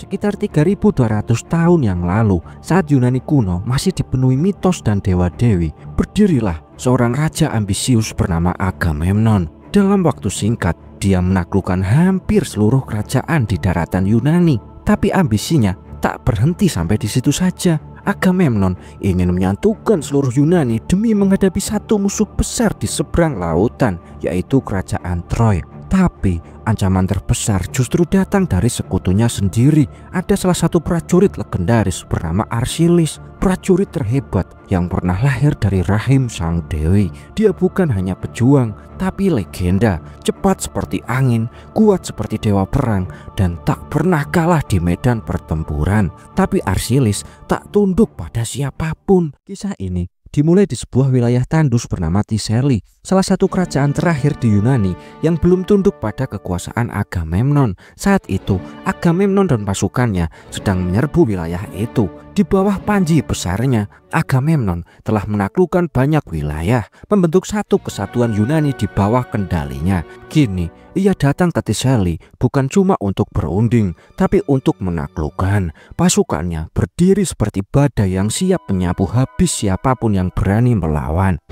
sekitar 3200 tahun yang lalu, saat Yunani kuno masih dipenuhi mitos dan dewa-dewi, berdirilah seorang raja ambisius bernama Agamemnon. Dalam waktu singkat, dia menaklukkan hampir seluruh kerajaan di daratan Yunani. Tapi ambisinya tak berhenti sampai di situ saja. Agamemnon ingin menyatukan seluruh Yunani demi menghadapi satu musuh besar di seberang lautan, yaitu kerajaan Troy. Tapi ancaman terbesar justru datang dari sekutunya sendiri. Ada salah satu prajurit legendaris bernama Archilis, prajurit terhebat yang pernah lahir dari rahim sang dewi. Dia bukan hanya pejuang, tapi legenda, cepat seperti angin, kuat seperti dewa perang, dan tak pernah kalah di medan pertempuran. Tapi Archilis tak tunduk pada siapapun. Kisah ini dimulai di sebuah wilayah tandus bernama Thessaly, salah satu kerajaan terakhir di Yunani yang belum tunduk pada kekuasaan Agamemnon. Saat itu Agamemnon dan pasukannya sedang menyerbu wilayah itu. Di bawah panji besarnya, Agamemnon telah menaklukkan banyak wilayah, membentuk satu kesatuan Yunani di bawah kendalinya. Kini ia datang ke Thessaly bukan cuma untuk berunding, tapi untuk menaklukkan. Pasukannya berdiri seperti badai yang siap menyapu habis siapapun yang berani melawan.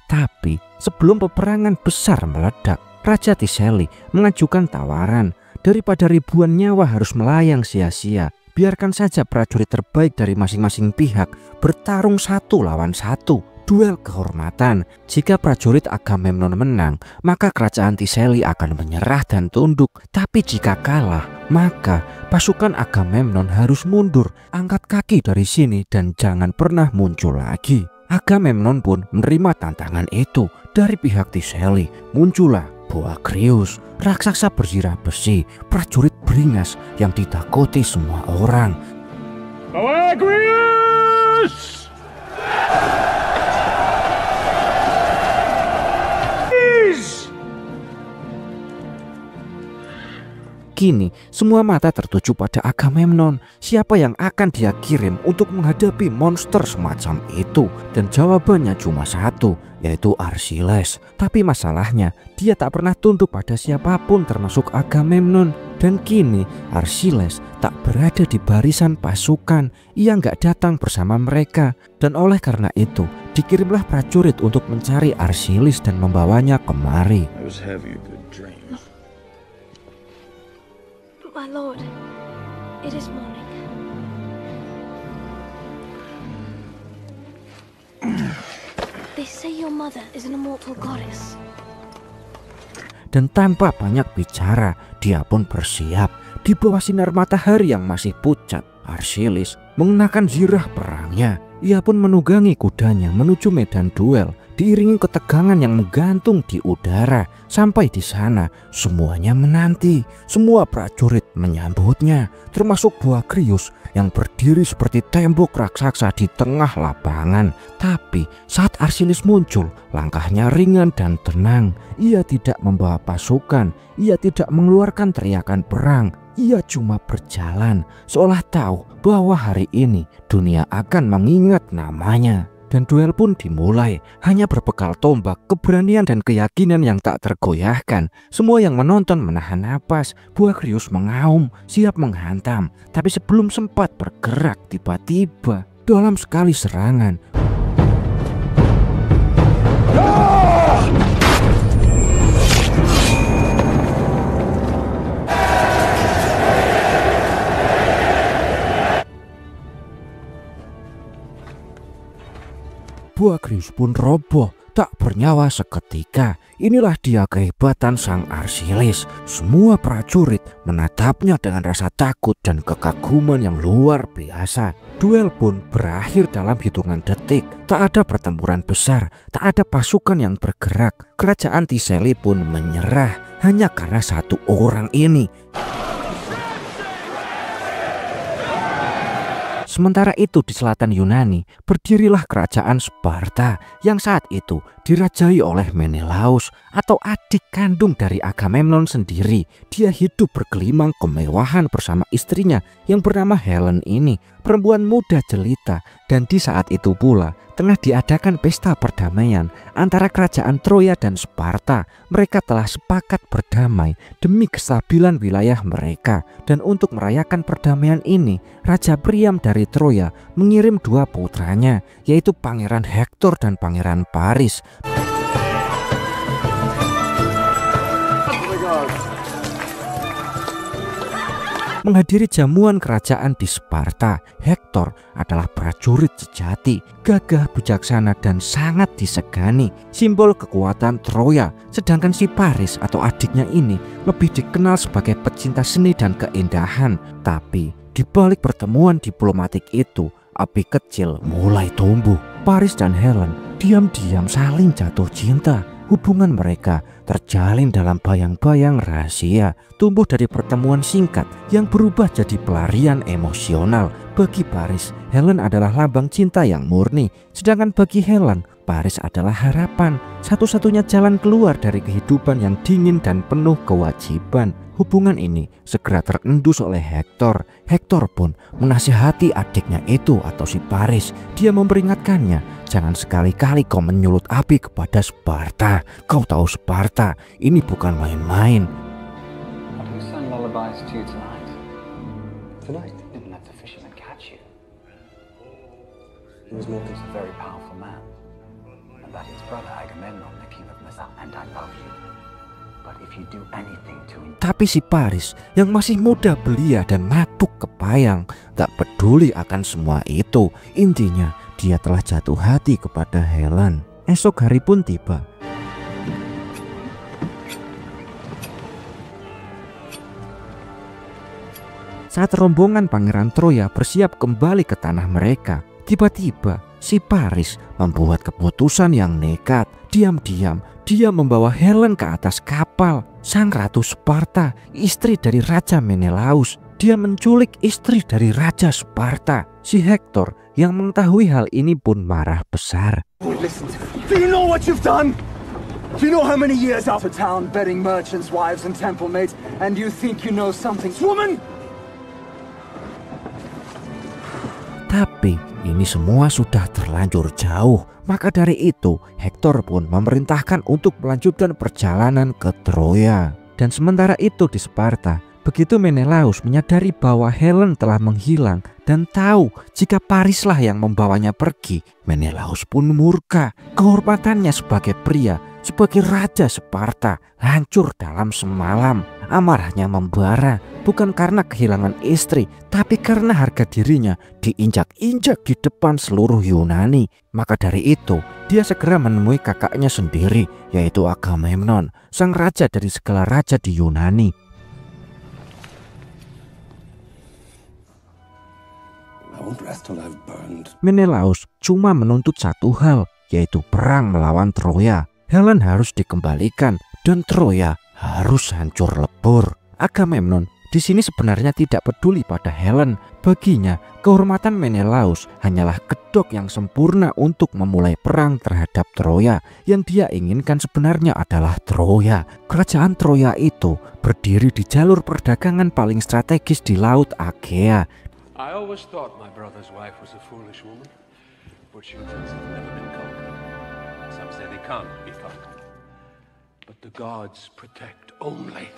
Tapi sebelum peperangan besar meledak, Raja Thessaly mengajukan tawaran. Daripada ribuan nyawa harus melayang sia-sia, biarkan saja prajurit terbaik dari masing-masing pihak bertarung satu lawan satu. Duel kehormatan. Jika prajurit Agamemnon menang, maka kerajaan Thessaly akan menyerah dan tunduk. Tapi jika kalah, maka pasukan Agamemnon harus mundur, angkat kaki dari sini dan jangan pernah muncul lagi. Agamemnon pun menerima tantangan itu. Dari pihak Thessaly muncullah Boagrius, raksasa berzirah besi, prajurit beringas yang ditakuti semua orang. Boagrius! Kini semua mata tertuju pada Agamemnon. Siapa yang akan dia kirim untuk menghadapi monster semacam itu? Dan jawabannya cuma satu, yaitu Archiles. Tapi masalahnya, dia tak pernah tunduk pada siapapun termasuk Agamemnon. Dan kini Archiles tak berada di barisan pasukan. Ia nggak datang bersama mereka. Dan oleh karena itu, dikirimlah prajurit untuk mencari Archiles dan membawanya kemari. My lord, it is morning. They say your mother is an immortal goddess. Dan tanpa banyak bicara, dia pun bersiap. Di bawah sinar matahari yang masih pucat, Archiles mengenakan zirah perangnya. Ia pun menunggangi kudanya menuju medan duel, diiringi ketegangan yang menggantung di udara. Sampai di sana, semuanya menanti. Semua prajurit menyambutnya, termasuk Boagrius yang berdiri seperti tembok raksasa di tengah lapangan. Tapi saat Archiles muncul, langkahnya ringan dan tenang. Ia tidak membawa pasukan, ia tidak mengeluarkan teriakan perang. Ia cuma berjalan, seolah tahu bahwa hari ini dunia akan mengingat namanya. Dan duel pun dimulai, hanya berbekal tombak, keberanian dan keyakinan yang tak tergoyahkan. Semua yang menonton menahan napas. Boagrius mengaum, siap menghantam. Tapi sebelum sempat bergerak, tiba-tiba dalam sekali serangan, Boagrius pun roboh, tak bernyawa seketika. Inilah dia kehebatan sang Archiles. Semua prajurit menatapnya dengan rasa takut dan kekaguman yang luar biasa. Duel pun berakhir dalam hitungan detik. Tak ada pertempuran besar, tak ada pasukan yang bergerak. Kerajaan Thessaly pun menyerah hanya karena satu orang ini. Sementara itu di selatan Yunani berdirilah kerajaan Sparta yang saat itu dirajai oleh Menelaus atau adik kandung dari Agamemnon sendiri. Dia hidup bergelimang kemewahan bersama istrinya yang bernama Helen ini, perempuan muda jelita. Dan di saat itu pula tengah diadakan pesta perdamaian antara kerajaan Troya dan Sparta. Mereka telah sepakat berdamai demi kestabilan wilayah mereka. Dan untuk merayakan perdamaian ini, Raja Priam dari Troya mengirim dua putranya, yaitu Pangeran Hektor dan Pangeran Paris. Menghadiri jamuan kerajaan di Sparta. Hektor adalah prajurit sejati, gagah, bijaksana, dan sangat disegani, simbol kekuatan Troya. Sedangkan si Paris atau adiknya ini lebih dikenal sebagai pecinta seni dan keindahan. Tapi di balik pertemuan diplomatik itu, api kecil mulai tumbuh. Paris dan Helen diam-diam saling jatuh cinta. Hubungan mereka terjalin dalam bayang-bayang rahasia, tumbuh dari pertemuan singkat yang berubah jadi pelarian emosional. Bagi Paris, Helen adalah lambang cinta yang murni, sedangkan bagi Helen, Paris adalah harapan, satu-satunya jalan keluar dari kehidupan yang dingin dan penuh kewajiban. Hubungan ini segera terendus oleh Hektor. Hektor pun menasihati adiknya itu atau si Paris. Dia memperingatkannya, jangan sekali-kali kau menyulut api kepada Sparta. Kau tahu Sparta, ini bukan main-main. Who sang lullabies to you tonight? Tonight? Didn't let the fisherman catch you. He was more than a very powerful man. And that his brother Agamemnon, the king of Massa, and I love you. But if you do anything to him... Tapi si Paris yang masih muda belia dan mabuk kepayang tak peduli akan semua itu. Intinya dia telah jatuh hati kepada Helen. Esok hari pun tiba. Saat rombongan Pangeran Troya bersiap kembali ke tanah mereka, tiba-tiba si Paris membuat keputusan yang nekat. Diam-diam dia membawa Helen ke atas kapal. Sang Ratu Sparta, istri dari Raja Menelaus. Dia menculik istri dari Raja Sparta. Si Hektor yang mengetahui hal ini pun marah besar. Listen to me. Do you know what you've done? Do you know how many years out of town bedding merchants' wives and temple maids, and you think you know something, woman? Tapi ini semua sudah terlanjur jauh. Maka dari itu Hektor pun memerintahkan untuk melanjutkan perjalanan ke Troya. Dan sementara itu di Sparta, begitu Menelaus menyadari bahwa Helen telah menghilang dan tahu jika Parislah yang membawanya pergi, Menelaus pun murka. Kehormatannya sebagai pria, sebagai raja Sparta hancur dalam semalam. Amarahnya membara, bukan karena kehilangan istri, tapi karena harga dirinya diinjak-injak di depan seluruh Yunani. Maka dari itu, dia segera menemui kakaknya sendiri, yaitu Agamemnon, sang raja dari segala raja di Yunani. Menelaus cuma menuntut satu hal, yaitu perang melawan Troya. Helen harus dikembalikan dan Troya harus hancur lebur. Agamemnon di sini sebenarnya tidak peduli pada Helen. Baginya, kehormatan Menelaus hanyalah kedok yang sempurna untuk memulai perang terhadap Troya. Yang dia inginkan sebenarnya adalah Troya. Kerajaan Troya itu berdiri di jalur perdagangan paling strategis di Laut Aegea. I always thought my brother's wife was a foolish woman, but humans have never been conquered. Some say they can't be conquered, but the gods protect only.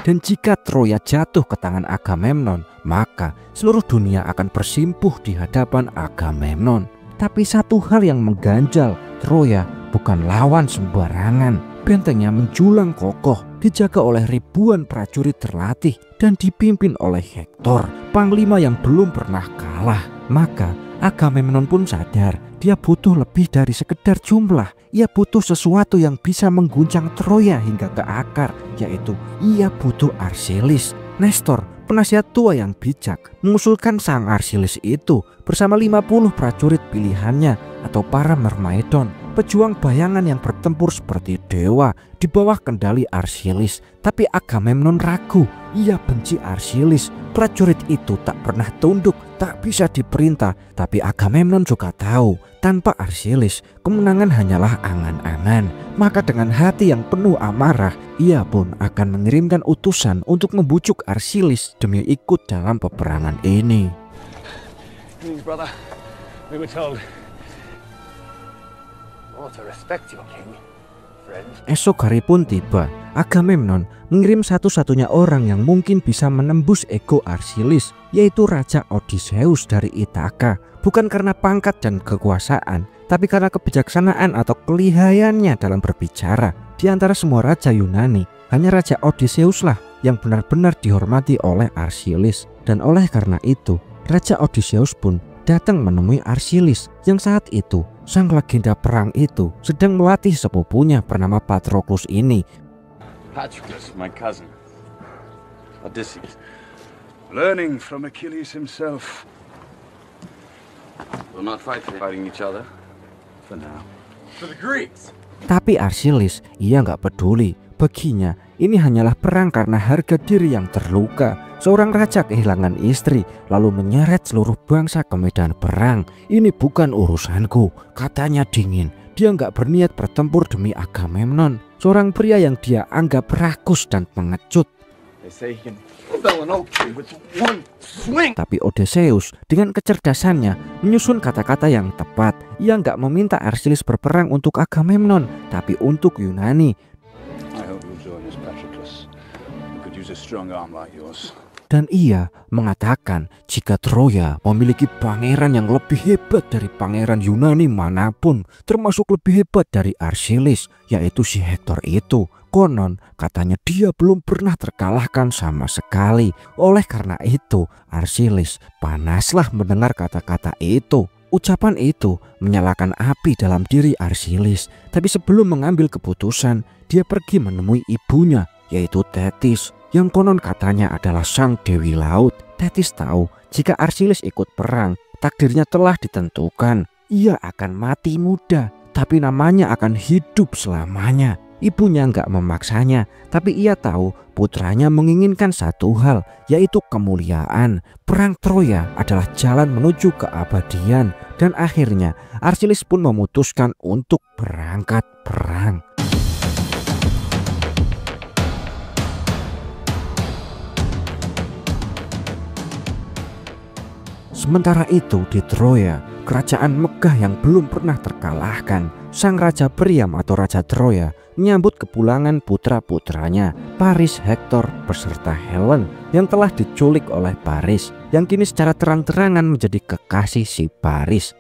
Dan jika Troya jatuh ke tangan Agamemnon, maka seluruh dunia akan bersimpuh di hadapan Agamemnon. Tapi satu hal yang mengganjal, Troya bukan lawan sembarangan. Bentengnya menjulang kokoh, dijaga oleh ribuan prajurit terlatih dan dipimpin oleh Hektor, panglima yang belum pernah kalah. Maka Agamemnon pun sadar dia butuh lebih dari sekedar jumlah. Ia butuh sesuatu yang bisa mengguncang Troya hingga ke akar, yaitu ia butuh Arsilis. Nestor, penasihat tua yang bijak, mengusulkan sang Arsilis itu bersama 50 prajurit pilihannya atau para Mermaidon, pejuang bayangan yang bertempur seperti dewa di bawah kendali Arsilis. Tapi Agamemnon ragu, ia benci Arsilis. Prajurit itu tak pernah tunduk, tak bisa diperintah. Tapi Agamemnon juga tahu, tanpa Arsilis, kemenangan hanyalah angan-angan. Maka dengan hati yang penuh amarah, ia pun akan mengirimkan utusan untuk membujuk Arsilis demi ikut dalam peperangan ini. Please, brother, we were told Esok hari pun tiba. Agamemnon mengirim satu-satunya orang yang mungkin bisa menembus ego Archilis, yaitu Raja Odysseus dari Ithaka. Bukan karena pangkat dan kekuasaan, tapi karena kebijaksanaan atau kelihayannya dalam berbicara. Di antara semua raja Yunani, hanya Raja Odysseus lah yang benar-benar dihormati oleh Archilis. Dan oleh karena itu, Raja Odysseus pun datang menemui Archilis yang saat itu sang legenda perang itu sedang melatih sepupunya bernama Patroclus ini. Patroclus, my cousin, Odysseus, Learning from Achilles himself. we'll not fighting each other for now. For the Greeks. Tapi Archilis, ia nggak peduli. Baginya, ini hanyalah perang karena harga diri yang terluka. Seorang raja kehilangan istri, lalu menyeret seluruh bangsa ke medan perang. Ini bukan urusanku, katanya dingin. Dia nggak berniat bertempur demi Agamemnon, seorang pria yang dia anggap rakus dan pengecut. Tapi Odysseus dengan kecerdasannya menyusun kata-kata yang tepat. Ia nggak meminta Archilis berperang untuk Agamemnon, tapi untuk Yunani. I hope you'll join us, Patroclus. We could use a strong arm like yours. Dan ia mengatakan jika Troya memiliki pangeran yang lebih hebat dari pangeran Yunani manapun, termasuk lebih hebat dari Archilis, yaitu si Hektor itu. Konon katanya dia belum pernah terkalahkan sama sekali. Oleh karena itu, Archilis panaslah mendengar kata-kata itu. Ucapan itu menyalakan api dalam diri Archilis. Tapi sebelum mengambil keputusan, dia pergi menemui ibunya, yaitu Thetis, yang konon katanya adalah sang dewi laut. Thetis tahu jika Archilis ikut perang, takdirnya telah ditentukan. Ia akan mati muda, tapi namanya akan hidup selamanya. Ibunya nggak memaksanya, tapi ia tahu putranya menginginkan satu hal, yaitu kemuliaan. Perang Troya adalah jalan menuju keabadian, dan akhirnya Archilis pun memutuskan untuk berangkat perang. Sementara itu di Troya, kerajaan megah yang belum pernah terkalahkan, sang Raja Priam atau Raja Troya menyambut kepulangan putra-putranya, Paris, Hektor beserta Helen yang telah diculik oleh Paris, yang kini secara terang-terangan menjadi kekasih si Paris.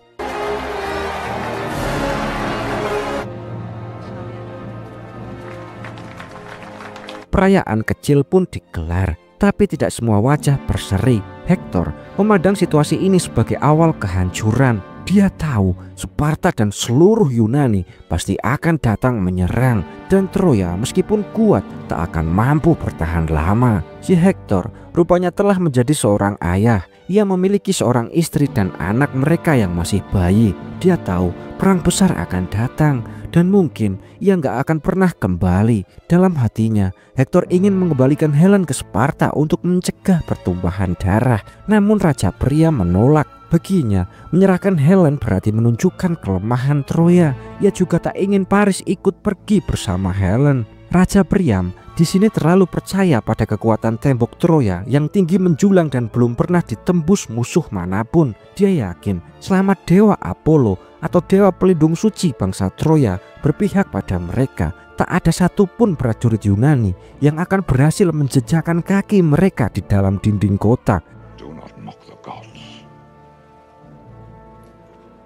Perayaan kecil pun digelar, tapi tidak semua wajah berseri. Hektor memandang situasi ini sebagai awal kehancuran. Dia tahu Sparta dan seluruh Yunani pasti akan datang menyerang, dan Troya meskipun kuat tak akan mampu bertahan lama. Si Hektor rupanya telah menjadi seorang ayah. Ia memiliki seorang istri dan anak mereka yang masih bayi. Dia tahu perang besar akan datang dan mungkin ia nggak akan pernah kembali. Dalam hatinya, Hektor ingin mengembalikan Helen ke Sparta untuk mencegah pertumpahan darah. Namun Raja Priam menolak. Baginya, menyerahkan Helen berarti menunjukkan kelemahan Troya. Ia juga tak ingin Paris ikut pergi bersama Helen. Raja Priam di sini terlalu percaya pada kekuatan tembok Troya yang tinggi menjulang dan belum pernah ditembus musuh manapun. Dia yakin selama dewa Apollo atau dewa pelindung suci bangsa Troya berpihak pada mereka, tak ada satupun prajurit Yunani yang akan berhasil menjejakkan kaki mereka di dalam dinding kota. Do not mock the gods.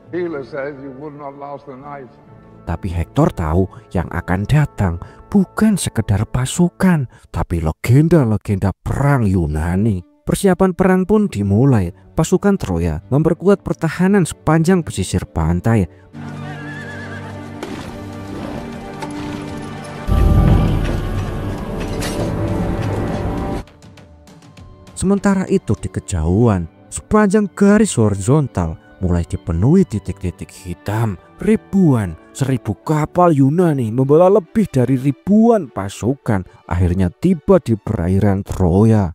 Healer says you will not last the night. Tapi Hektor tahu yang akan datang bukan sekedar pasukan, tapi legenda-legenda perang Yunani. Persiapan perang pun dimulai. Pasukan Troya memperkuat pertahanan sepanjang pesisir pantai. Sementara itu di kejauhan, sepanjang garis horizontal mulai dipenuhi titik-titik hitam. Ribuan, 1000 kapal Yunani membawa lebih dari ribuan pasukan akhirnya tiba di perairan Troya.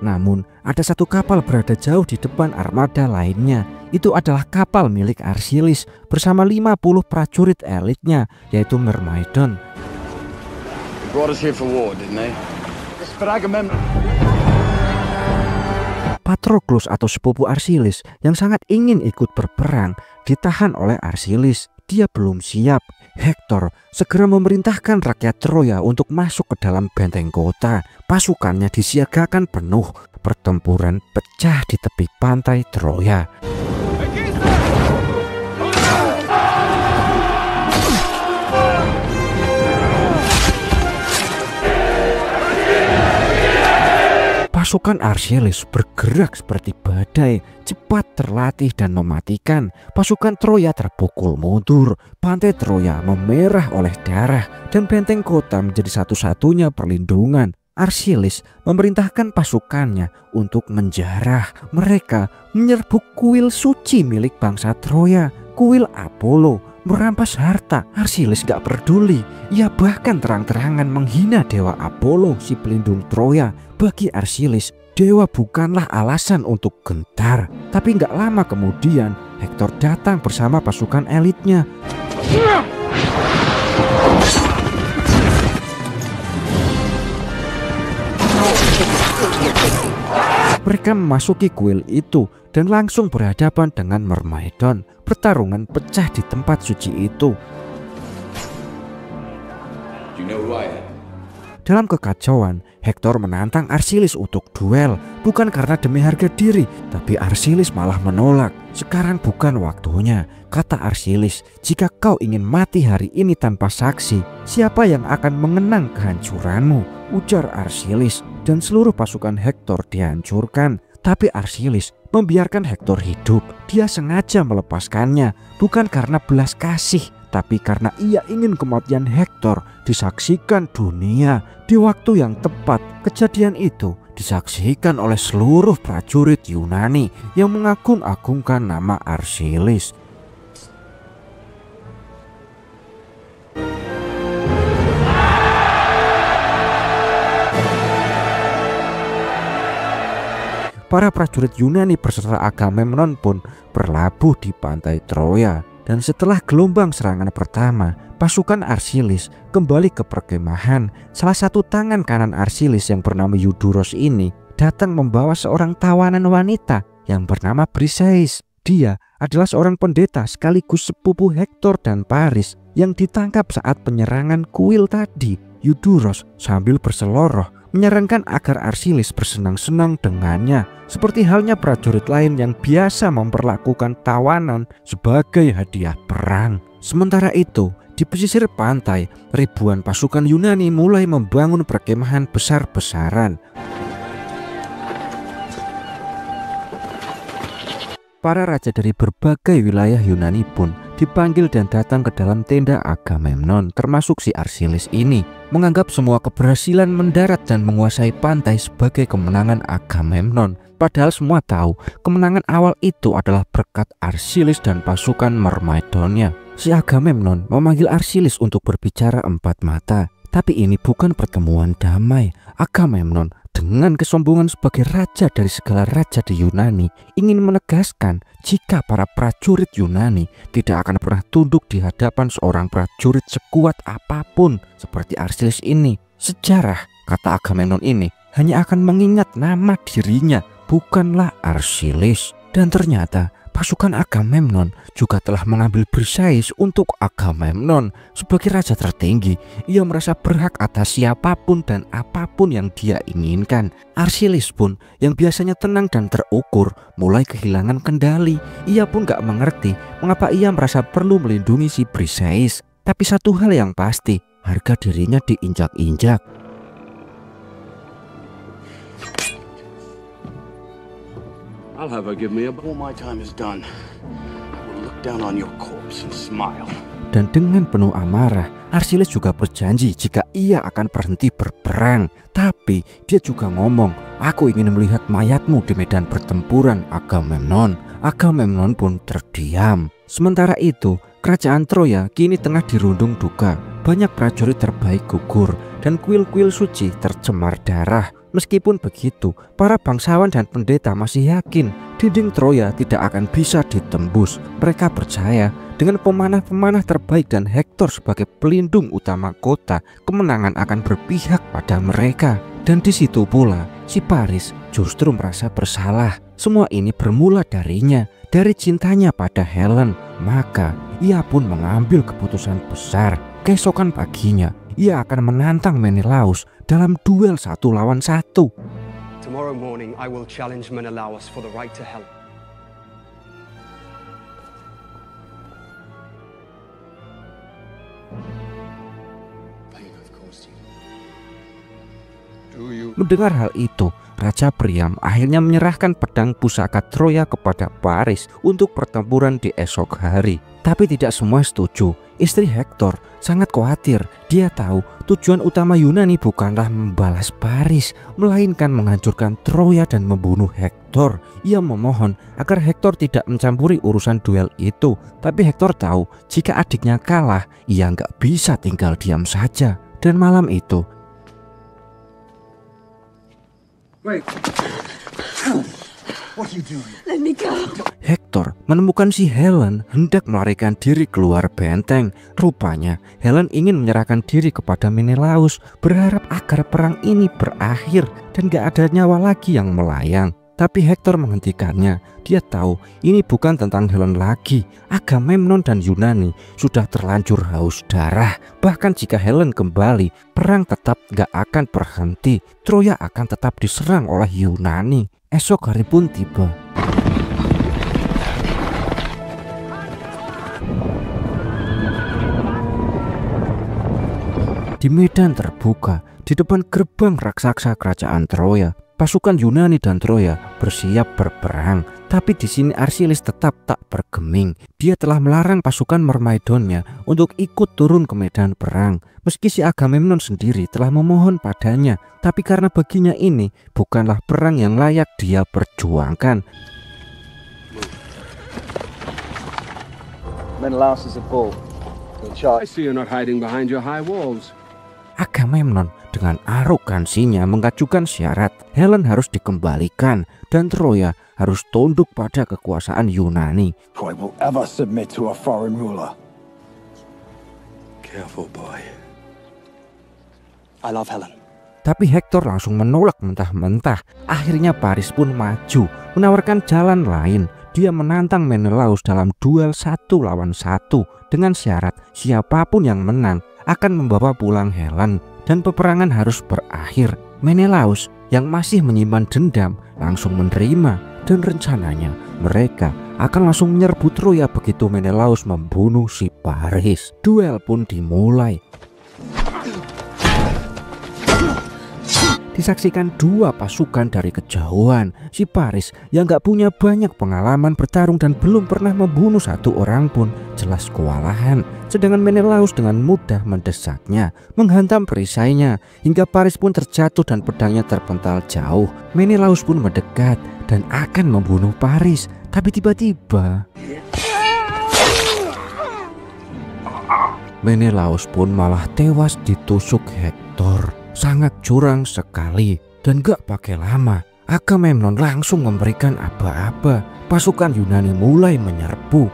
Namun ada satu kapal berada jauh di depan armada lainnya. Itu adalah kapal milik Archilis bersama 50 prajurit elitnya, yaitu Myrmidon. Patroclus atau sepupu Arsilis yang sangat ingin ikut berperang ditahan oleh Arsilis. Dia belum siap. Hektor segera memerintahkan rakyat Troya untuk masuk ke dalam benteng kota. Pasukannya disiagakan penuh. Pertempuran pecah di tepi pantai Troya. Pasukan Arsilis bergerak seperti badai, cepat, terlatih, dan mematikan. Pasukan Troya terpukul mundur. Pantai Troya memerah oleh darah, dan benteng kota menjadi satu-satunya perlindungan. Arsilis memerintahkan pasukannya untuk menjarah. Mereka menyerbu kuil suci milik bangsa Troya, kuil Apollo, merampas harta. Arsilis gak peduli. Ia bahkan terang-terangan menghina dewa Apollo, si pelindung Troya. Bagi Arsilis, dewa bukanlah alasan untuk gentar. Tapi gak lama kemudian, Hektor datang bersama pasukan elitnya. Mereka memasuki kuil itu dan langsung berhadapan dengan Myrmidon. Pertarungan pecah di tempat suci itu. Dalam kekacauan, Hektor menantang Arsilis untuk duel, bukan karena demi harga diri, tapi Arsilis malah menolak. Sekarang bukan waktunya, kata Arsilis. Jika kau ingin mati hari ini tanpa saksi, siapa yang akan mengenang kehancuranmu? Ujar Arsilis, dan seluruh pasukan Hektor dihancurkan. Tapi Arsilis membiarkan Hektor hidup. Dia sengaja melepaskannya, bukan karena belas kasih, tapi karena ia ingin kematian Hektor disaksikan dunia. Di waktu yang tepat, kejadian itu disaksikan oleh seluruh prajurit Yunani yang mengagung-agungkan nama Arsilis. Para prajurit Yunani beserta Agamemnon pun berlabuh di pantai Troya. Dan setelah gelombang serangan pertama, pasukan Arsilis kembali ke perkemahan. Salah satu tangan kanan Arsilis yang bernama Eudoros ini datang membawa seorang tawanan wanita yang bernama Briseis. Dia adalah seorang pendeta sekaligus sepupu Hektor dan Paris yang ditangkap saat penyerangan kuil tadi. Eudoros sambil berseloroh menyarankan agar Arsilis bersenang-senang dengannya, seperti halnya prajurit lain yang biasa memperlakukan tawanan sebagai hadiah perang. Sementara itu, di pesisir pantai, ribuan pasukan Yunani mulai membangun perkemahan besar-besaran. Para raja dari berbagai wilayah Yunani pun dipanggil dan datang ke dalam tenda Agamemnon, termasuk si Arsilis ini, menganggap semua keberhasilan mendarat dan menguasai pantai sebagai kemenangan Agamemnon. Padahal semua tahu kemenangan awal itu adalah berkat Arsilis dan pasukan Myrmidonnya. Si Agamemnon memanggil Arsilis untuk berbicara empat mata. Tapi ini bukan pertemuan damai. Agamemnon dengan kesombongan sebagai raja dari segala raja di Yunani ingin menegaskan jika para prajurit Yunani tidak akan pernah tunduk di hadapan seorang prajurit sekuat apapun seperti Arsilis ini. Sejarah, kata Agamemnon ini, hanya akan mengingat nama dirinya, bukanlah Arsilis. Dan ternyata pasukan Agamemnon juga telah mengambil Briseis untuk Agamemnon sebagai raja tertinggi. Ia merasa berhak atas siapapun dan apapun yang dia inginkan. Arsilis pun yang biasanya tenang dan terukur mulai kehilangan kendali. Ia pun gak mengerti mengapa ia merasa perlu melindungi si Briseis. Tapi satu hal yang pasti, harga dirinya diinjak-injak. I'll have her give me a... Before my time is done, I will look down on your corpse and smile. Dan dengan penuh amarah, Arsilis juga berjanji jika ia akan berhenti berperang. Tapi dia juga ngomong, aku ingin melihat mayatmu di medan pertempuran, Agamemnon. Agamemnon pun terdiam. Sementara itu, kerajaan Troya kini tengah dirundung duka. Banyak prajurit terbaik gugur dan kuil-kuil suci tercemar darah. Meskipun begitu, para bangsawan dan pendeta masih yakin dinding Troya tidak akan bisa ditembus. Mereka percaya dengan pemanah-pemanah terbaik dan Hektor sebagai pelindung utama kota, kemenangan akan berpihak pada mereka. Dan di situ pula si Paris justru merasa bersalah. Semua ini bermula darinya, dari cintanya pada Helen. Maka ia pun mengambil keputusan besar. Keesokan paginya, ia akan menantang Menelaus dalam duel 1 lawan 1. Tomorrow morning I will challenge Menelaus for the right to Helen. Mendengar hal itu, Raja Priam akhirnya menyerahkan pedang pusaka Troya kepada Paris untuk pertempuran di esok hari. Tapi tidak semua setuju. Istri Hektor sangat khawatir. Dia tahu tujuan utama Yunani bukanlah membalas Paris, melainkan menghancurkan Troya dan membunuh Hektor. Ia memohon agar Hektor tidak mencampuri urusan duel itu. Tapi Hektor tahu jika adiknya kalah, ia nggak bisa tinggal diam saja. Dan malam itu, Wait. What are you doing? Let me go. Hektor menemukan si Helen hendak melarikan diri keluar benteng. Rupanya Helen ingin menyerahkan diri kepada Menelaus, berharap agar perang ini berakhir dan gak ada nyawa lagi yang melayang. Tapi Hektor menghentikannya. Dia tahu ini bukan tentang Helen lagi. Agamemnon dan Yunani sudah terlanjur haus darah. Bahkan jika Helen kembali, perang tetap gak akan berhenti. Troya akan tetap diserang oleh Yunani. Esok hari pun tiba. Di medan terbuka, di depan gerbang raksasa kerajaan Troya, pasukan Yunani dan Troya bersiap berperang. Tapi di sini Arsilis tetap tak bergeming. Dia telah melarang pasukan Myrmidonnya untuk ikut turun ke medan perang. Meski si Agamemnon sendiri telah memohon padanya, tapi karena baginya ini bukanlah perang yang layak dia perjuangkan. Menelaus is a bull. I see you're not hiding behind your high walls. Agamemnon dengan arogansinya mengajukan syarat. Helen harus dikembalikan dan Troya harus tunduk pada kekuasaan Yunani. Troy will ever submit to a foreign ruler. Careful, boy. I love Helen. Tapi Hektor langsung menolak mentah-mentah. Akhirnya Paris pun maju, menawarkan jalan lain. Dia menantang Menelaus dalam duel 1 lawan 1 dengan syarat siapapun yang menang akan membawa pulang Helen dan peperangan harus berakhir. Menelaus yang masih menyimpan dendam langsung menerima dan rencananya mereka akan langsung menyerbu Troya begitu Menelaus membunuh si Paris. Duel pun dimulai. Disaksikan dua pasukan dari kejauhan. Si Paris yang gak punya banyak pengalaman bertarung dan belum pernah membunuh satu orang pun jelas kewalahan. Sedangkan Menelaus dengan mudah mendesaknya, menghantam perisainya hingga Paris pun terjatuh dan pedangnya terpental jauh. Menelaus pun mendekat dan akan membunuh Paris. Tapi tiba-tiba Menelaus pun malah tewas ditusuk Hektor. Sangat curang sekali dan gak pakai lama Agamemnon langsung memberikan aba-aba. Pasukan Yunani mulai menyerbu.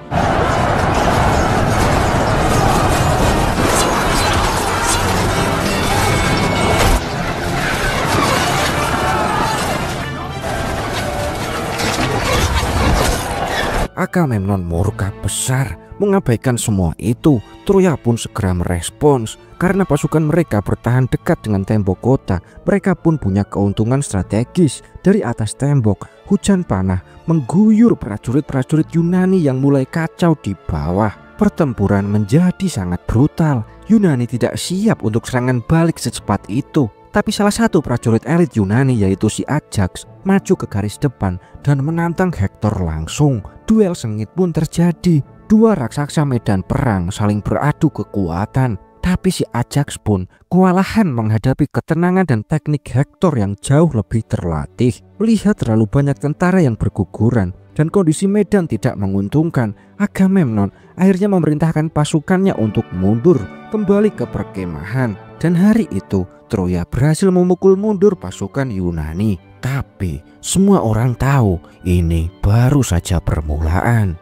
Agamemnon murka besar, mengabaikan semua itu. Troya pun segera merespons. Karena pasukan mereka bertahan dekat dengan tembok kota, mereka pun punya keuntungan strategis. Dari atas tembok, hujan panah mengguyur prajurit-prajurit Yunani yang mulai kacau di bawah. Pertempuran menjadi sangat brutal. Yunani tidak siap untuk serangan balik secepat itu. Tapi salah satu prajurit elit Yunani yaitu si Ajax maju ke garis depan dan menantang Hektor langsung. Duel sengit pun terjadi. Dua raksasa medan perang saling beradu kekuatan. Tapi si Ajax pun kewalahan menghadapi ketenangan dan teknik Hektor yang jauh lebih terlatih. Melihat terlalu banyak tentara yang berguguran dan kondisi medan tidak menguntungkan, Agamemnon akhirnya memerintahkan pasukannya untuk mundur kembali ke perkemahan. Dan hari itu Troya berhasil memukul mundur pasukan Yunani. Tapi semua orang tahu ini baru saja permulaan.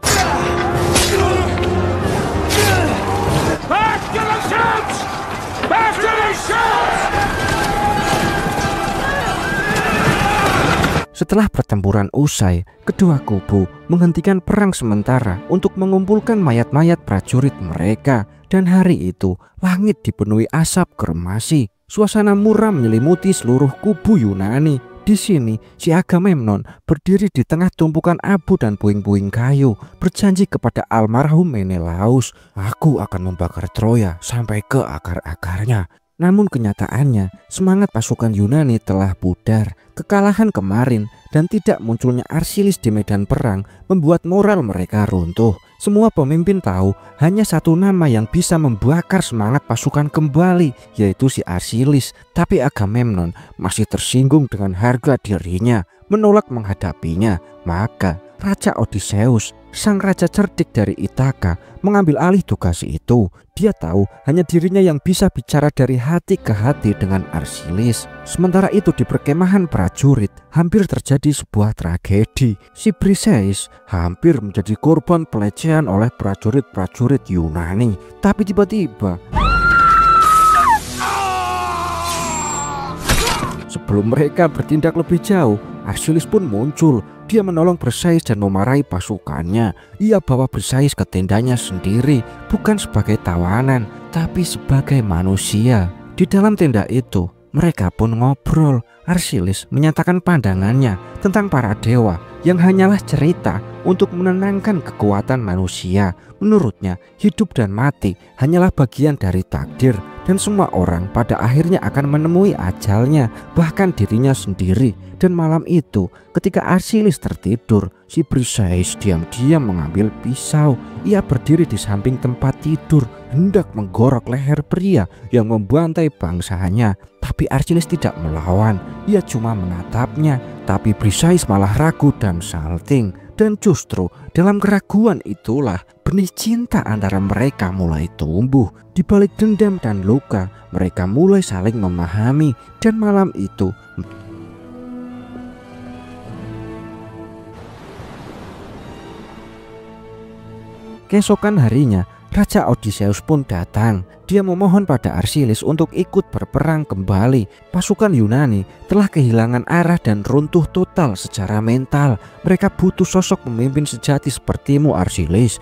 Setelah pertempuran usai, kedua kubu menghentikan perang sementara untuk mengumpulkan mayat-mayat prajurit mereka. Dan hari itu, langit dipenuhi asap kremasi. Suasana muram menyelimuti seluruh kubu Yunani. Di sini, si Agamemnon berdiri di tengah tumpukan abu dan puing-puing kayu, berjanji kepada almarhum Menelaus, "Aku akan membakar Troya sampai ke akar-akarnya." Namun kenyataannya, semangat pasukan Yunani telah pudar. Kekalahan kemarin dan tidak munculnya Arsilis di medan perang membuat moral mereka runtuh. Semua pemimpin tahu hanya satu nama yang bisa membakar semangat pasukan kembali, yaitu si Arsilis. Tapi Agamemnon masih tersinggung dengan harga dirinya, menolak menghadapinya. Maka Raja Odysseus, sang raja cerdik dari Ithaka, mengambil alih tugas itu. Dia tahu hanya dirinya yang bisa bicara dari hati ke hati dengan Arsilis. Sementara itu di perkemahan prajurit hampir terjadi sebuah tragedi. Si Briseis hampir menjadi korban pelecehan oleh prajurit-prajurit Yunani. Tapi tiba-tiba, sebelum mereka bertindak lebih jauh, Arsilis pun muncul. Dia menolong Briseis dan memarahi pasukannya. Ia bawa Briseis ke tendanya sendiri, bukan sebagai tawanan, tapi sebagai manusia. Di dalam tenda itu, mereka pun ngobrol. Arsilis menyatakan pandangannya tentang para dewa yang hanyalah cerita untuk menenangkan kekuatan manusia. Menurutnya, hidup dan mati hanyalah bagian dari takdir, dan semua orang pada akhirnya akan menemui ajalnya, bahkan dirinya sendiri. Dan malam itu, ketika Arsilis tertidur, si Briseis diam-diam mengambil pisau. Ia berdiri di samping tempat tidur, hendak menggorok leher pria yang membantai bangsanya. Tapi Arsilis tidak melawan, ia cuma menatapnya. Tapi Briseis malah ragu dan salting. Dan justru dalam keraguan itulah benih cinta antara mereka mulai tumbuh. Di balik dendam dan luka, mereka mulai saling memahami. Dan malam itu, keesokan harinya, Raja Odysseus pun datang. Dia memohon pada Arsilis untuk ikut berperang kembali. Pasukan Yunani telah kehilangan arah dan runtuh total secara mental. Mereka butuh sosok pemimpin sejati sepertimu, Arsilis.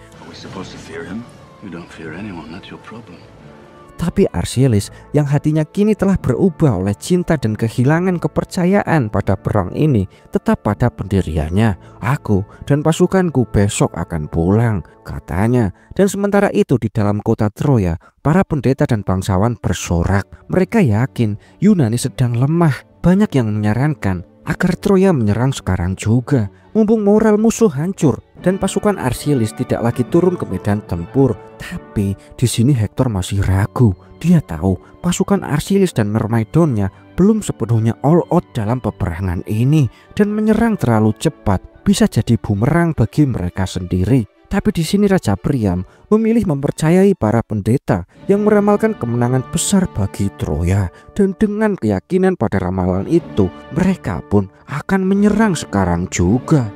Tapi Arsilis yang hatinya kini telah berubah oleh cinta dan kehilangan kepercayaan pada perang ini tetap pada pendiriannya. "Aku dan pasukanku besok akan pulang," katanya. Dan sementara itu di dalam kota Troya, para pendeta dan bangsawan bersorak. Mereka yakin Yunani sedang lemah. Banyak yang menyarankan agar Troya menyerang sekarang juga, mumpung moral musuh hancur dan pasukan Arsilis tidak lagi turun ke medan tempur. Tapi di sini Hektor masih ragu. Dia tahu pasukan Arsilis dan Myrmidonnya belum sepenuhnya all out dalam peperangan ini, dan menyerang terlalu cepat bisa jadi bumerang bagi mereka sendiri. Tapi di sini Raja Priam memilih mempercayai para pendeta yang meramalkan kemenangan besar bagi Troya. Dan dengan keyakinan pada ramalan itu, mereka pun akan menyerang sekarang juga.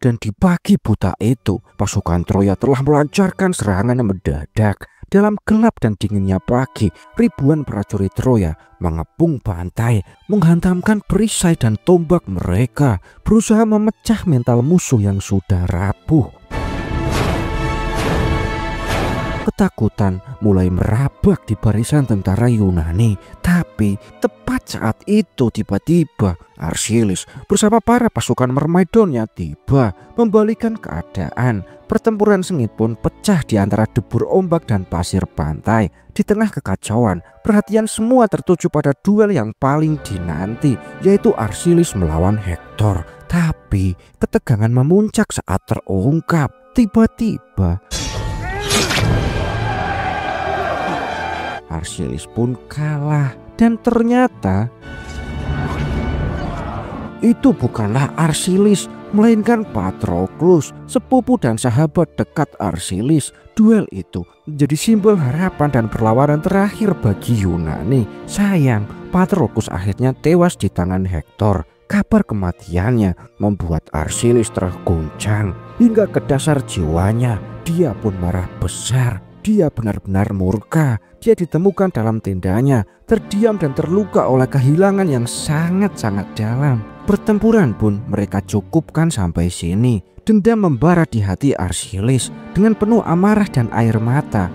Dan di pagi buta itu, pasukan Troya telah melancarkan serangan mendadak. Dalam gelap dan dinginnya pagi, ribuan prajurit Troya mengepung pantai, menghantamkan perisai dan tombak mereka, berusaha memecah mental musuh yang sudah rapuh. Ketakutan mulai merabak di barisan tentara Yunani. Tapi tepat saat itu tiba-tiba Arsilis bersama para pasukan Myrmidonnya tiba, membalikan keadaan. Pertempuran sengit pun pecah di antara debur ombak dan pasir pantai. Di tengah kekacauan, perhatian semua tertuju pada duel yang paling dinanti, yaitu Arsilis melawan Hektor. Tapi ketegangan memuncak saat terungkap. Tiba-tiba Arsilis pun kalah, dan ternyata itu bukanlah Arsilis, melainkan Patroclus, sepupu dan sahabat dekat Arsilis. Duel itu menjadi simbol harapan dan perlawanan terakhir bagi Yunani. Sayang, Patroclus akhirnya tewas di tangan Hektor. Kabar kematiannya membuat Arsilis terguncang hingga ke dasar jiwanya. dia pun marah besar. Dia benar-benar murka. Dia ditemukan dalam tendanya, terdiam dan terluka oleh kehilangan yang sangat-sangat dalam. Pertempuran pun mereka cukupkan sampai sini. Dendam membara di hati Archelaus dengan penuh amarah dan air mata.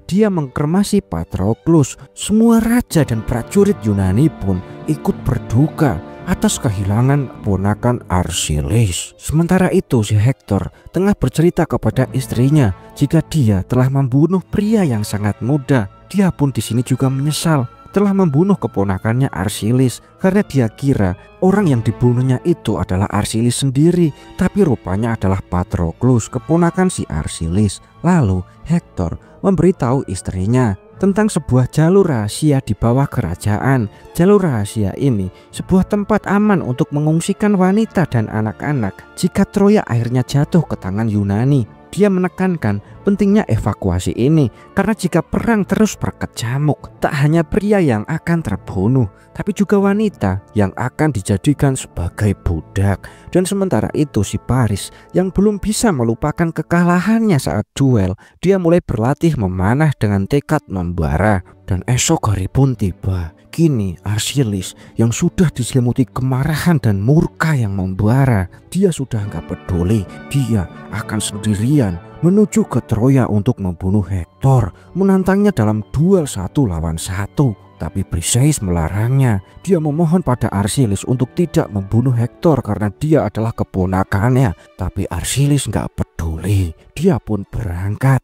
Dia mengkremasi Patroclus. Semua raja dan prajurit Yunani pun ikut berduka atas kehilangan ponakan Archelaus. Sementara itu si Hektor tengah bercerita kepada istrinya jika dia telah membunuh pria yang sangat muda. Dia pun di sini juga menyesal telah membunuh keponakannya Archelaus karena dia kira orang yang dibunuhnya itu adalah Archelaus sendiri, tapi rupanya adalah Patroclus, keponakan si Archelaus. Lalu Hektor memberitahu istrinya tentang sebuah jalur rahasia di bawah kerajaan. Jalur rahasia ini sebuah tempat aman untuk mengungsikan wanita dan anak-anak jika Troya akhirnya jatuh ke tangan Yunani. Dia menekankan pentingnya evakuasi ini karena jika perang terus berkecamuk, tak hanya pria yang akan terbunuh, tapi juga wanita yang akan dijadikan sebagai budak. Dan sementara itu si Paris yang belum bisa melupakan kekalahannya saat duel, dia mulai berlatih memanah dengan tekad membara. Dan esok hari pun tiba. Kini Archelaus yang sudah diselimuti kemarahan dan murka yang membara, dia sudah nggak peduli. Dia akan sendirian menuju ke Troya untuk membunuh Hektor, menantangnya dalam duel 1 lawan 1. Tapi Briseis melarangnya. Dia memohon pada Archelaus untuk tidak membunuh Hektor karena dia adalah keponakannya. Tapi Archelaus nggak peduli. Dia pun berangkat.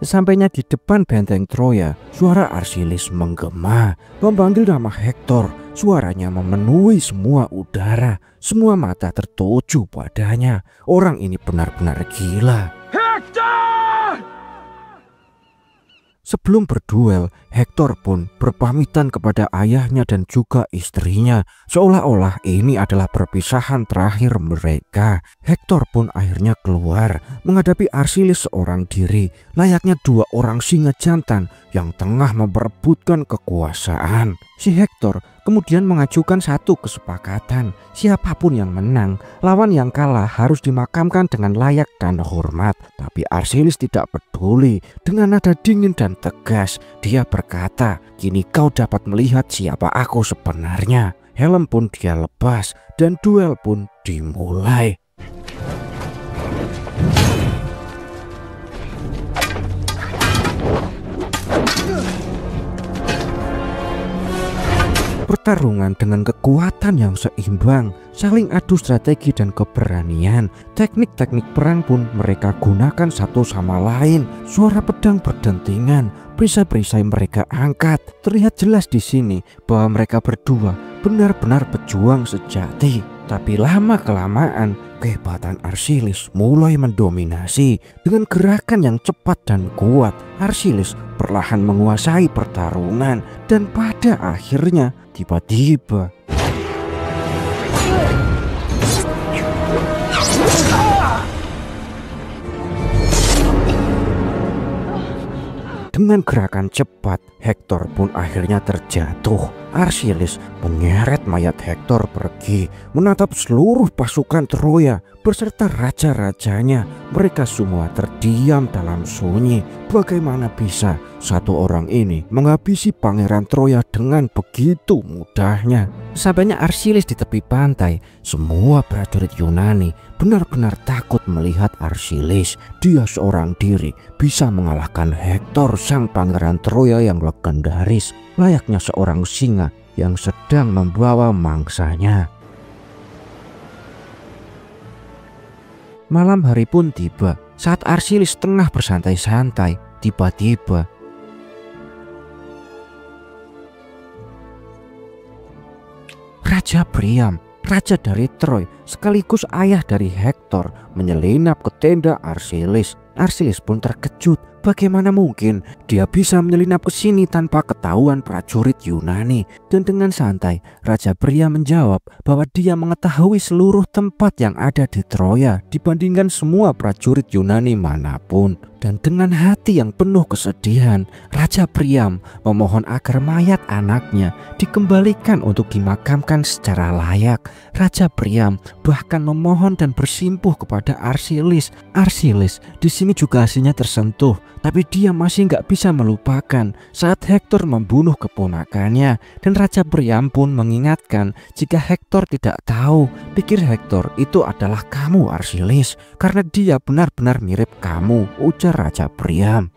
Sesampainya di depan benteng Troya, suara Archelaus menggema, memanggil nama Hektor. Suaranya memenuhi semua udara. Semua mata tertuju padanya. Orang ini benar-benar gila. Hektor! Sebelum berduel, Hektor pun berpamitan kepada ayahnya dan juga istrinya, seolah-olah ini adalah perpisahan terakhir mereka. Hektor pun akhirnya keluar menghadapi Archelaus seorang diri, layaknya 2 orang singa jantan yang tengah memperebutkan kekuasaan. Si Hektor kemudian mengajukan satu kesepakatan. Siapapun yang menang, lawan yang kalah harus dimakamkan dengan layak dan hormat. Tapi Archelaus tidak peduli. Dengan nada dingin dan tegas, dia berkata, "Kini kau dapat melihat siapa aku sebenarnya." Helm pun dia lepas dan duel pun dimulai. Pertarungan dengan kekuatan yang seimbang, saling adu strategi dan keberanian. Teknik-teknik perang pun mereka gunakan satu sama lain. Suara pedang berdentingan, perisai-perisai mereka angkat. Terlihat jelas di sini bahwa mereka berdua benar-benar pejuang sejati. Tapi lama-kelamaan kehebatan Archelaus mulai mendominasi. Dengan gerakan yang cepat dan kuat, Archelaus perlahan menguasai pertarungan. Dan pada akhirnya tiba-tiba dengan gerakan cepat, Hektor pun akhirnya terjatuh. Archelaus menyeret mayat Hektor pergi, menatap seluruh pasukan Troya beserta raja-rajanya. Mereka semua terdiam dalam sunyi. Bagaimana bisa satu orang ini menghabisi pangeran Troya dengan begitu mudahnya? Sampainya Archelaus di tepi pantai, semua prajurit Yunani benar-benar takut melihat Archelaus. Dia seorang diri bisa mengalahkan Hektor, sang pangeran Troya yang legendaris, layaknya seorang singa yang sedang membawa mangsanya. Malam hari pun tiba. Saat Archelaus tengah bersantai-santai, tiba-tiba Raja Priam, raja dari Troy sekaligus ayah dari Hektor, menyelinap ke tenda Archelaus. Arsilis pun terkejut. Bagaimana mungkin dia bisa menyelinap ke sini tanpa ketahuan prajurit Yunani? Dan dengan santai, Raja Priam menjawab bahwa dia mengetahui seluruh tempat yang ada di Troya dibandingkan semua prajurit Yunani manapun. Dan dengan hati yang penuh kesedihan, Raja Priam memohon agar mayat anaknya dikembalikan untuk dimakamkan secara layak. Raja Priam bahkan memohon dan bersimpuh kepada Arsilis. Arsilis di sini juga hasilnya tersentuh, tapi dia masih nggak bisa melupakan saat Hektor membunuh keponakannya. Dan Raja Priam pun mengingatkan jika Hektor tidak tahu, pikir Hektor itu adalah kamu Arsilis, karena dia benar-benar mirip kamu, ujar Raja Priam.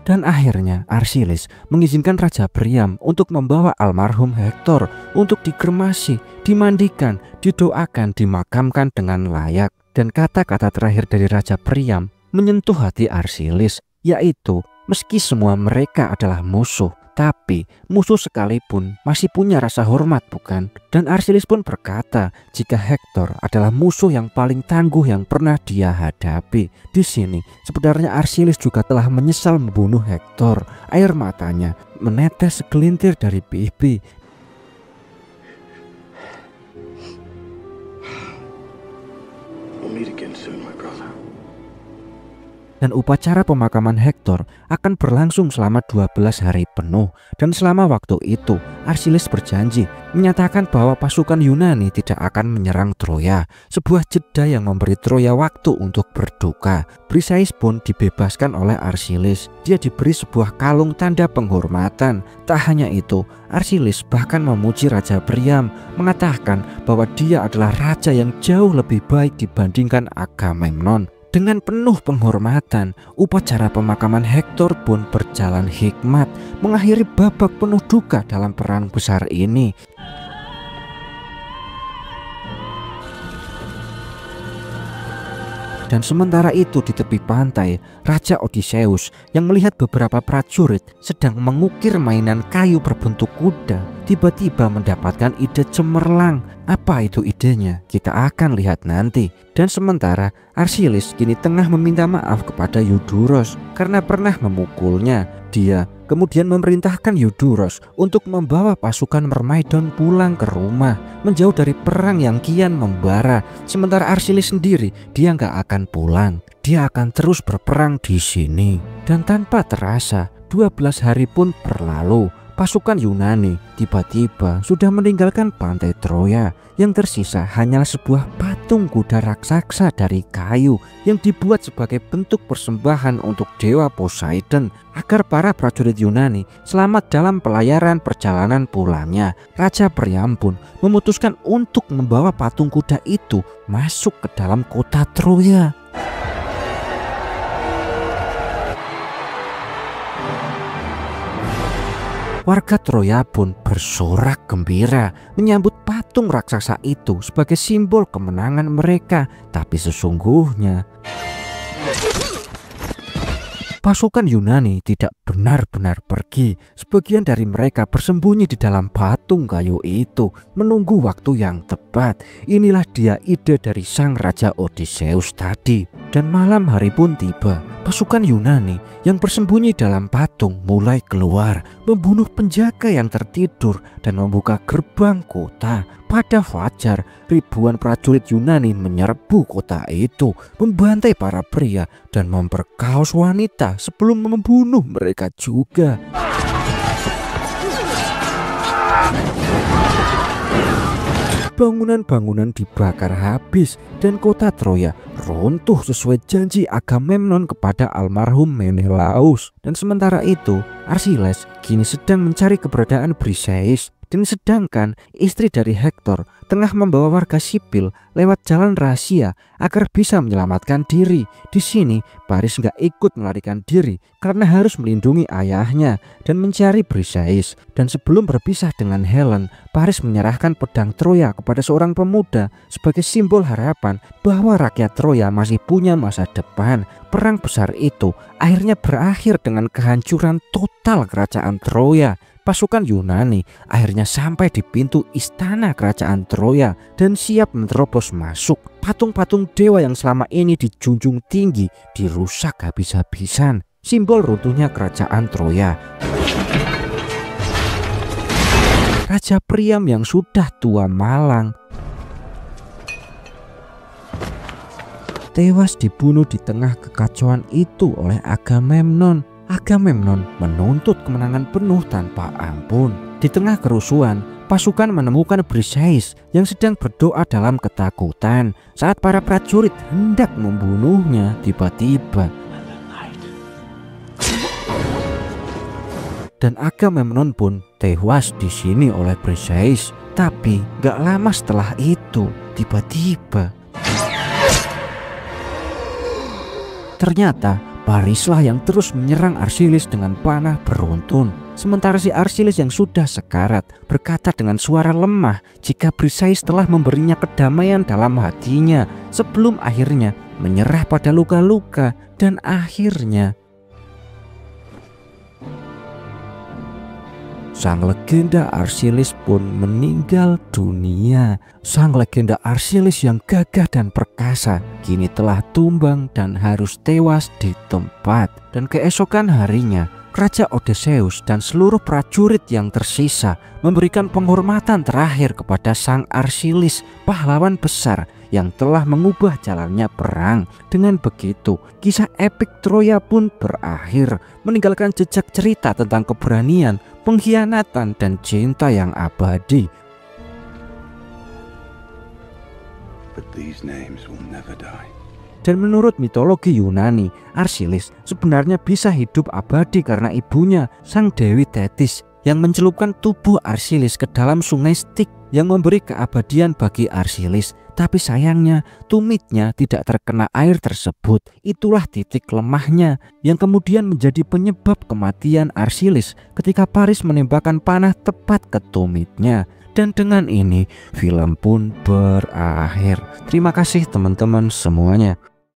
Dan akhirnya Arsilis mengizinkan Raja Priam untuk membawa almarhum Hektor untuk dikremasi, dimandikan, didoakan, dimakamkan dengan layak. Dan kata-kata terakhir dari Raja Priam menyentuh hati Arsilis, yaitu meski semua mereka adalah musuh, tapi musuh sekalipun masih punya rasa hormat, bukan? Dan Arsilis pun berkata jika Hektor adalah musuh yang paling tangguh yang pernah dia hadapi. Di sini sebenarnya Arsilis juga telah menyesal membunuh Hektor. Air matanya menetes segelintir dari pipi. We'll meet again soon, my brother. Dan upacara pemakaman Hektor akan berlangsung selama 12 hari penuh. Dan selama waktu itu Arsilis berjanji menyatakan bahwa pasukan Yunani tidak akan menyerang Troya, sebuah jeda yang memberi Troya waktu untuk berduka. Briseis pun dibebaskan oleh Arsilis. Dia diberi sebuah kalung tanda penghormatan. Tak hanya itu, Arsilis bahkan memuji Raja Priam, mengatakan bahwa dia adalah raja yang jauh lebih baik dibandingkan Agamemnon. Dengan penuh penghormatan, upacara pemakaman Hektor pun berjalan hikmat, mengakhiri babak penuh duka dalam perang besar ini. Dan sementara itu di tepi pantai, Raja Odysseus yang melihat beberapa prajurit sedang mengukir mainan kayu berbentuk kuda, tiba-tiba mendapatkan ide cemerlang. Apa itu idenya? Kita akan lihat nanti. Dan sementara Arsilis kini tengah meminta maaf kepada Eudorus karena pernah memukulnya. Dia kemudian memerintahkan Eudorus untuk membawa pasukan Mermaidon pulang ke rumah, menjauh dari perang yang kian membara. Sementara Arsilis sendiri, dia nggak akan pulang. Dia akan terus berperang di sini. Dan tanpa terasa, 12 hari pun berlalu. Pasukan Yunani tiba-tiba sudah meninggalkan pantai Troya. Yang tersisa hanyalah sebuah patung kuda raksasa dari kayu yang dibuat sebagai bentuk persembahan untuk dewa Poseidon agar para prajurit Yunani selamat dalam pelayaran perjalanan pulangnya. Raja Priam pun memutuskan untuk membawa patung kuda itu masuk ke dalam kota Troya. Warga Troya pun bersorak gembira menyambut patung raksasa itu sebagai simbol kemenangan mereka. Tapi sesungguhnya pasukan Yunani tidak benar-benar pergi. Sebagian dari mereka bersembunyi di dalam patung kayu itu, menunggu waktu yang tepat. Inilah dia ide dari sang Raja Odysseus tadi. Dan malam hari pun tiba. Pasukan Yunani yang bersembunyi dalam patung mulai keluar, membunuh penjaga yang tertidur dan membuka gerbang kota. Pada fajar, ribuan prajurit Yunani menyerbu kota itu, membantai para pria dan memperkaos wanita sebelum membunuh mereka juga. Bangunan-bangunan dibakar habis dan kota Troya runtuh sesuai janji Agamemnon kepada almarhum Menelaus. Dan sementara itu, Arsiles kini sedang mencari keberadaan Briseis. Dan sedangkan istri dari Hektor tengah membawa warga sipil lewat jalan rahasia agar bisa menyelamatkan diri. Di sini Paris nggak ikut melarikan diri karena harus melindungi ayahnya dan mencari Briseis. Dan sebelum berpisah dengan Helen, Paris menyerahkan pedang Troya kepada seorang pemuda sebagai simbol harapan bahwa rakyat Troya masih punya masa depan. Perang besar itu akhirnya berakhir dengan kehancuran total kerajaan Troya. pasukan Yunani akhirnya sampai di pintu istana kerajaan Troya dan siap menerobos masuk. Patung-patung dewa yang selama ini dijunjung tinggi dirusak habis-habisan, simbol runtuhnya kerajaan Troya. Raja Priam yang sudah tua malang tewas dibunuh di tengah kekacauan itu oleh Agamemnon. Agamemnon menuntut kemenangan penuh tanpa ampun. Di tengah kerusuhan, pasukan menemukan Briseis yang sedang berdoa dalam ketakutan. Saat para prajurit hendak membunuhnya, tiba-tiba dan Agamemnon pun tewas di sini oleh Briseis. Tapi gak lama setelah itu, tiba-tiba ternyata Parislah yang terus menyerang Archilis dengan panah beruntun. Sementara si Archilis yang sudah sekarat berkata dengan suara lemah jika Briseis telah memberinya kedamaian dalam hatinya sebelum akhirnya menyerah pada luka-luka dan akhirnya sang legenda Archilis pun meninggal dunia. Sang legenda Archilis yang gagah dan perkasa kini telah tumbang dan harus tewas di tempat. Dan keesokan harinya, Raja Odysseus dan seluruh prajurit yang tersisa memberikan penghormatan terakhir kepada sang Archilis, pahlawan besar yang telah mengubah jalannya perang. Dengan begitu, kisah epik Troya pun berakhir, meninggalkan jejak cerita tentang keberanian, pengkhianatan, dan cinta yang abadi. But these names will never die. Dan menurut mitologi Yunani, Archilis sebenarnya bisa hidup abadi karena ibunya, sang Dewi Thetis, yang mencelupkan tubuh Archilis ke dalam sungai Styx yang memberi keabadian bagi Archilis. Tapi sayangnya tumitnya tidak terkena air tersebut. Itulah titik lemahnya yang kemudian menjadi penyebab kematian Archilis ketika Paris menembakkan panah tepat ke tumitnya. Dan dengan ini film pun berakhir. Terima kasih teman-teman semuanya.